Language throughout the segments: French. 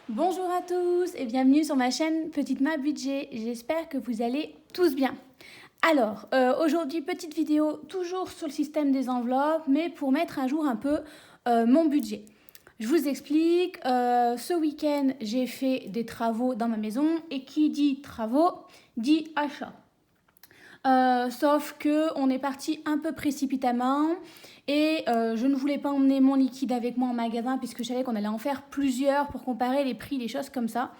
Bonjour à tous et bienvenue sur ma chaîne Petite Ma Budget. J'espère que vous allez tous bien. Alors, aujourd'hui, petite vidéo toujours sur le système des enveloppes, mais pour mettre à jour un peu mon budget. Je vous explique, ce week-end, j'ai fait des travaux dans ma maison et qui dit travaux dit achat. Sauf qu'on est parti un peu précipitamment et je ne voulais pas emmener mon liquide avec moi en magasin puisque je savais qu'on allait en faire plusieurs pour comparer les prix, les choses comme ça.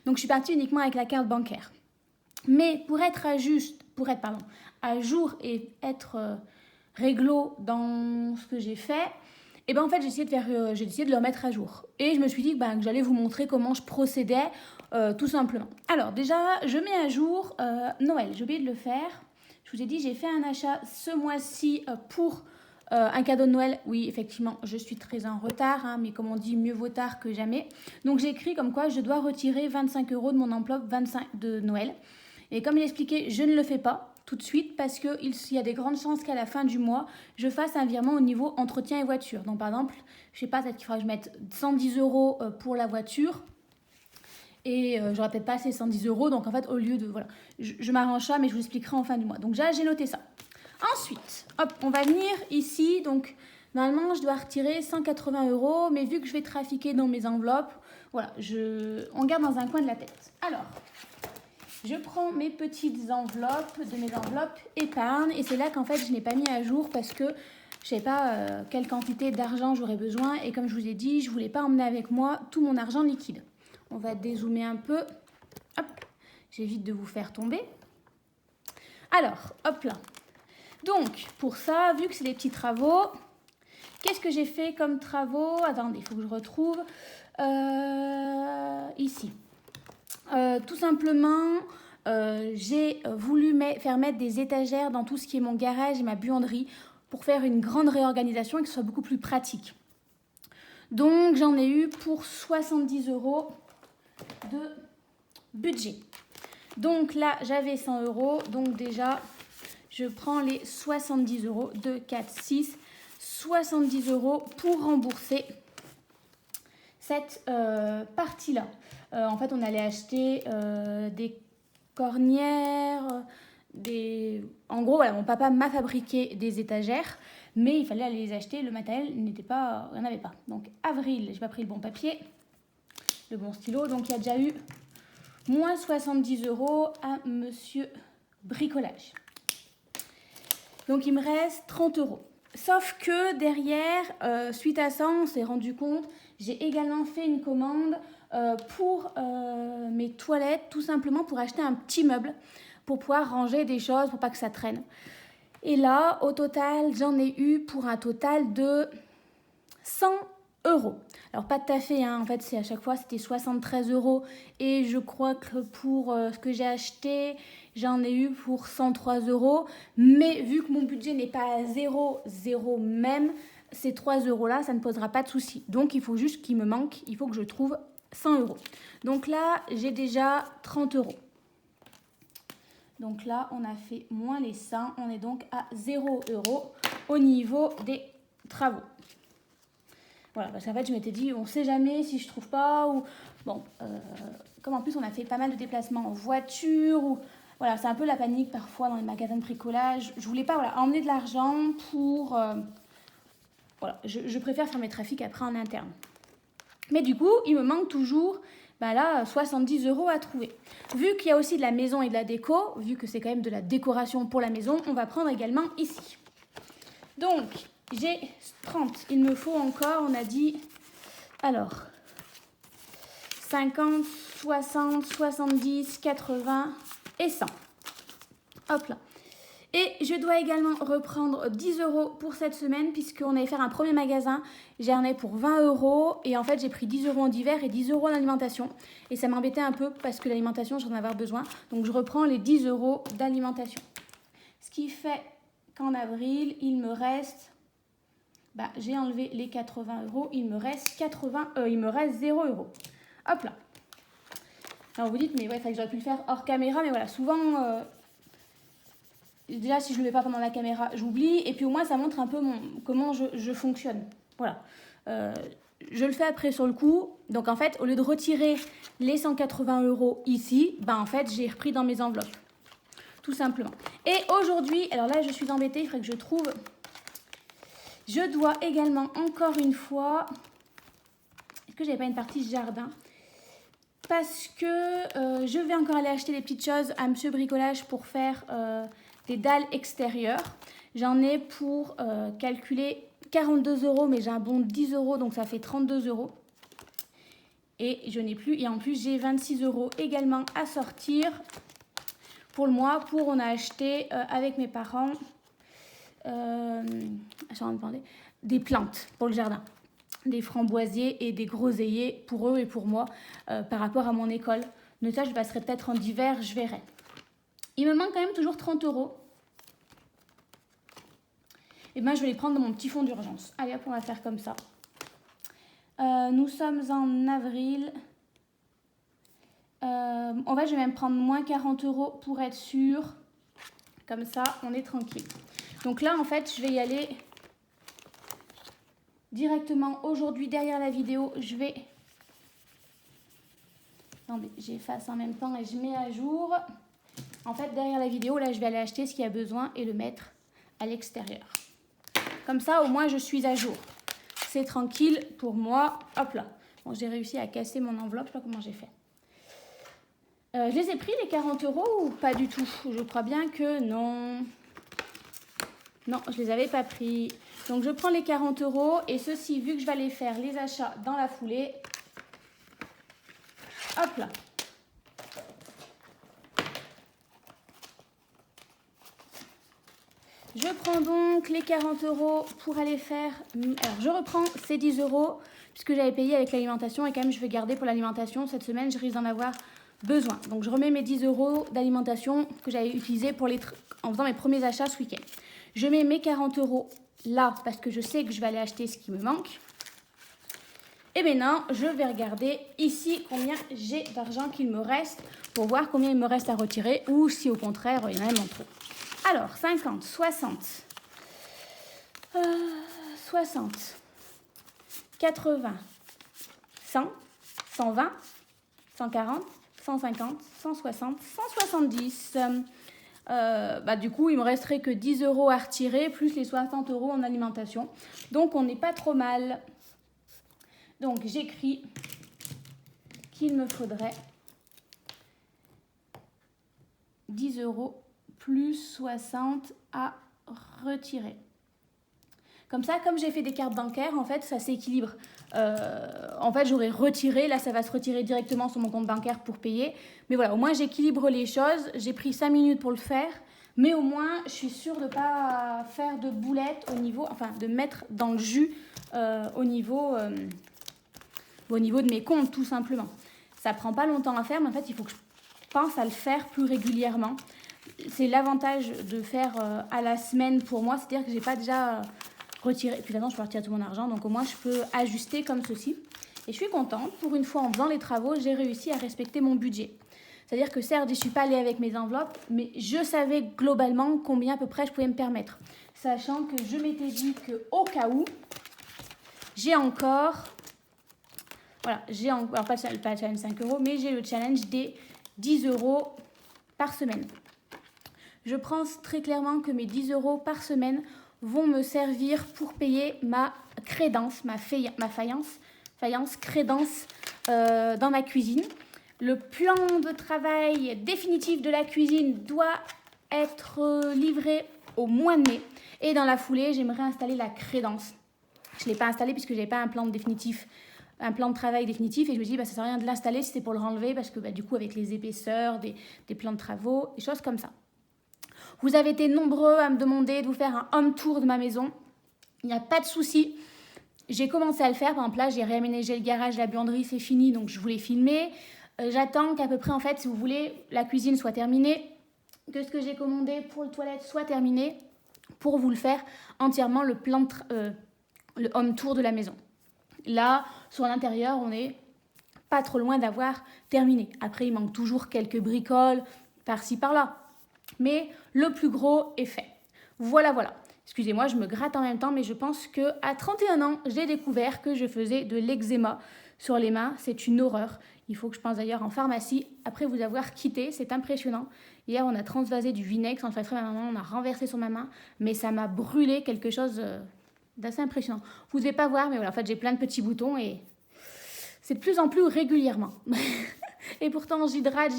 Donc je suis partie uniquement avec la carte bancaire. Mais pour être à jour et être réglo dans ce que j'ai fait, et ben en fait j'ai essayé de le remettre à jour. Et je me suis dit que j'allais vous montrer comment je procédais tout simplement. Alors déjà, je mets à jour Noël, j'ai oublié de le faire. Je vous ai dit, j'ai fait un achat ce mois-ci pour un cadeau de Noël. Oui, effectivement, je suis très en retard, hein, mais comme on dit, mieux vaut tard que jamais. Donc j'ai écrit comme quoi je dois retirer 25 € de mon enveloppe 25 de Noël. Et comme il expliquait, je ne le fais pas tout de suite parce qu'il y a des grandes chances qu'à la fin du mois, je fasse un virement au niveau entretien et voiture. Donc par exemple, je sais pas, peut-être qu'il faudra que je mette 110 € pour la voiture. Et j'aurais peut-être pas assez 110 €. Donc en fait, au lieu de... Voilà, je m'arrange ça, mais je vous expliquerai en fin du mois. Donc déjà, j'ai noté ça. Ensuite, hop, on va venir ici. Donc normalement, je dois retirer 180 €. Mais vu que je vais trafiquer dans mes enveloppes, voilà, on garde dans un coin de la tête. Alors, je prends mes petites enveloppes, de mes enveloppes épargne. Et c'est là qu'en fait, je n'ai pas mis à jour parce que je ne sais pas quelle quantité d'argent j'aurais besoin. Et comme je vous ai dit, je ne voulais pas emmener avec moi tout mon argent liquide. On va dézoomer un peu. Hop, j'évite de vous faire tomber. Alors, hop là. Donc, pour ça, vu que c'est des petits travaux, qu'est-ce que j'ai fait comme travaux? Attendez, il faut que je retrouve. Ici. Tout simplement, j'ai voulu faire mettre des étagères dans tout ce qui est mon garage et ma buanderie pour faire une grande réorganisation et que ce soit beaucoup plus pratique. Donc, j'en ai eu pour 70 € de budget. Donc là, j'avais 100 €. Donc déjà, je prends les 70 €. 2, 4, 6. 70 € pour rembourser cette partie-là. En fait, on allait acheter des cornières, En gros, voilà, mon papa m'a fabriqué des étagères, mais il fallait aller les acheter. Le matériel il n'y en avait pas. Donc avril, j'ai pas pris le bon papier, le bon stylo. Donc il y a déjà eu moins 70 € à Monsieur Bricolage. Donc il me reste 30 €. Sauf que derrière, suite à ça, on s'est rendu compte, j'ai également fait une commande pour mes toilettes, tout simplement pour acheter un petit meuble, pour pouvoir ranger des choses, pour pas que ça traîne. Et là, au total, j'en ai eu pour un total de 100 €. Alors pas tout à fait, hein. En fait c'est à chaque fois c'était 73 € et je crois que pour ce que j'ai acheté, j'en ai eu pour 103 €. Mais vu que mon budget n'est pas à 0 même, ces 3 € là, ça ne posera pas de souci. Donc il faut juste qu'il me manque, il faut que je trouve 100 €. Donc là, j'ai déjà 30 €. Donc là, on a fait moins les 100, on est donc à 0 € au niveau des travaux. Voilà, parce qu'en fait, je m'étais dit, on ne sait jamais si je ne trouve pas. Ou bon, comme en plus, on a fait pas mal de déplacements en voiture. Voilà, c'est un peu la panique parfois dans les magasins de bricolage. Je ne voulais pas emmener de l'argent pour... voilà, je préfère faire mes trafics après en interne. Mais du coup, il me manque toujours 70 € à trouver. Vu qu'il y a aussi de la maison et de la déco, vu que c'est quand même de la décoration pour la maison, on va prendre également ici. Donc, j'ai 30. Il me faut encore, on a dit, alors, 50, 60, 70, 80 et 100. Hop là. Et je dois également reprendre 10 € pour cette semaine puisqu'on allait faire un premier magasin. J'en ai pour 20 € et en fait j'ai pris 10 € en divers et 10 € en alimentation. Et ça m'embêtait un peu parce que l'alimentation j'en avais besoin. Donc je reprends les 10 € d'alimentation. Ce qui fait qu'en avril il me reste... j'ai enlevé les 80 €, il me reste 0 €. Hop là. Alors vous dites, mais ouais, j'aurais pu le faire hors caméra, mais voilà, souvent, déjà si je ne le mets pas pendant la caméra, j'oublie, et puis au moins ça montre un peu comment je fonctionne. Voilà. je le fais après sur le coup. Donc en fait, au lieu de retirer les 180 € ici, ben en fait, j'ai repris dans mes enveloppes. Tout simplement. Et aujourd'hui, alors là, je suis embêtée, il faudrait que je trouve... Je dois également, encore une fois... Est-ce que j'avais pas une partie jardin? Parce que je vais encore aller acheter des petites choses à Monsieur Bricolage pour faire des dalles extérieures. J'en ai pour calculer 42 €, mais j'ai un bon de 10 €, donc ça fait 32 €. Et je n'ai plus, et en plus j'ai 26 € également à sortir pour le mois. On a acheté avec mes parents des plantes pour le jardin. Des framboisiers et des groseilliers pour eux et pour moi par rapport à mon école. Mais ça, je passerai peut-être en hiver, je verrai. Il me manque quand même toujours 30 €. Et bien, je vais les prendre dans mon petit fonds d'urgence. Allez, hop, on va faire comme ça. Nous sommes en avril. En fait, je vais même prendre moins 40 € pour être sûre. Comme ça, on est tranquille. Donc là, en fait, je vais y aller... directement aujourd'hui derrière la vidéo, je vais... Attendez, j'efface en même temps et je mets à jour. En fait, derrière la vidéo, là, je vais aller acheter ce qu'il y a besoin et le mettre à l'extérieur. Comme ça, au moins, je suis à jour. C'est tranquille pour moi. Hop là. Bon, j'ai réussi à casser mon enveloppe. Je sais pas comment j'ai fait. Je les ai pris, les 40 € ou pas du tout? Je crois bien que non. Non, je les avais pas pris. Donc, je prends les 40 € et ceci, vu que je vais aller faire les achats dans la foulée. Hop là. Je prends donc les 40 € pour aller faire... Alors, je reprends ces 10 € puisque j'avais payé avec l'alimentation et quand même, je vais garder pour l'alimentation. Cette semaine, je risque d'en avoir besoin. Donc, je remets mes 10 € d'alimentation que j'avais utilisé en faisant mes premiers achats ce week-end. Je mets mes 40 € là parce que je sais que je vais aller acheter ce qui me manque. Et maintenant, je vais regarder ici combien j'ai d'argent qu'il me reste pour voir combien il me reste à retirer ou si au contraire, il y en a même en trop. Alors, 50, 60, 60, 80, 100, 120, 140, 150, 160, 170. Du coup, il me resterait que 10 € à retirer, plus les 60 € en alimentation. Donc, on n'est pas trop mal. Donc, j'écris qu'il me faudrait 10 € plus 60 à retirer. Comme ça, comme j'ai fait des cartes bancaires, en fait, ça s'équilibre. En fait, j'aurais retiré. Là, ça va se retirer directement sur mon compte bancaire pour payer. Mais voilà, au moins, j'équilibre les choses. J'ai pris 5 minutes pour le faire. Mais au moins, je suis sûre de ne pas faire de boulettes au niveau... Enfin, de mettre dans le jus au niveau de mes comptes, tout simplement. Ça ne prend pas longtemps à faire, mais en fait, il faut que je pense à le faire plus régulièrement. C'est l'avantage de faire à la semaine pour moi. C'est-à-dire que je n'ai pas déjà... retirer, puis maintenant je peux retirer tout mon argent, donc au moins je peux ajuster comme ceci. Et je suis contente, pour une fois en faisant les travaux, j'ai réussi à respecter mon budget. C'est-à-dire que certes, je ne suis pas allée avec mes enveloppes, mais je savais globalement combien à peu près je pouvais me permettre. Sachant que je m'étais dit qu'au cas où, j'ai encore, voilà, alors pas le challenge 5 €, mais j'ai le challenge des 10 € par semaine. Je pense très clairement que mes 10 € par semaine vont me servir pour payer ma crédence, ma faïence crédence dans ma cuisine. Le plan de travail définitif de la cuisine doit être livré au mois de mai. Et dans la foulée, j'aimerais installer la crédence. Je ne l'ai pas installé puisque je n'avais pas un plan de travail définitif. Et je me dis, ça ne sert à rien de l'installer si c'est pour le renlever parce que du coup, avec les épaisseurs, des plans de travaux, des choses comme ça. Vous avez été nombreux à me demander de vous faire un home tour de ma maison. Il n'y a pas de souci. J'ai commencé à le faire. Par exemple, là, j'ai réaménagé le garage, la buanderie, c'est fini. Donc, je voulais filmer. J'attends qu'à peu près, en fait, si vous voulez, la cuisine soit terminée. Que ce que j'ai commandé pour le toilette soit terminé. Pour vous le faire entièrement, le home tour de la maison. Là, sur l'intérieur, on n'est pas trop loin d'avoir terminé. Après, il manque toujours quelques bricoles par-ci, par-là. Mais le plus gros est fait. Voilà. Excusez-moi, je me gratte en même temps, mais je pense qu'à 31 ans, j'ai découvert que je faisais de l'eczéma sur les mains. C'est une horreur. Il faut que je pense d'ailleurs en pharmacie après vous avoir quitté. C'est impressionnant. Hier, on a transvasé du vinaigre sans faire exprès, ma maman, on a renversé sur ma main, mais ça m'a brûlé quelque chose d'assez impressionnant. Vous ne devez pas voir, mais voilà, en fait, j'ai plein de petits boutons et c'est de plus en plus régulièrement. Et pourtant, j'hydrate.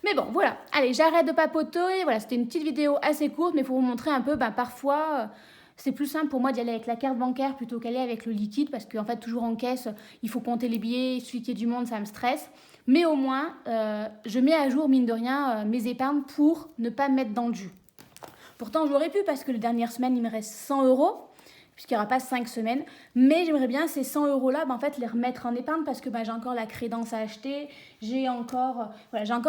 Mais bon, voilà. Allez, j'arrête de papoter. Voilà, c'était une petite vidéo assez courte, mais pour vous montrer un peu, parfois, c'est plus simple pour moi d'y aller avec la carte bancaire plutôt qu'aller avec le liquide, parce qu'en fait, toujours en caisse, il faut compter les billets, celui qui est du monde, ça me stresse. Mais au moins, je mets à jour, mine de rien, mes épargnes pour ne pas me mettre dans le jus. Pourtant, j'aurais pu, parce que les dernières semaines, il me reste 100 euros, puisqu'il n'y aura pas 5 semaines. Mais j'aimerais bien ces 100 euros-là, en fait, les remettre en épargne, parce que j'ai encore la crédence à acheter, j'ai encore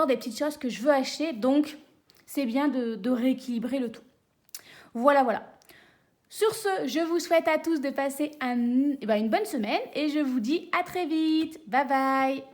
des petites choses que je veux acheter, donc c'est bien de rééquilibrer le tout. Voilà. Sur ce, je vous souhaite à tous de passer une bonne semaine, et je vous dis à très vite. Bye bye.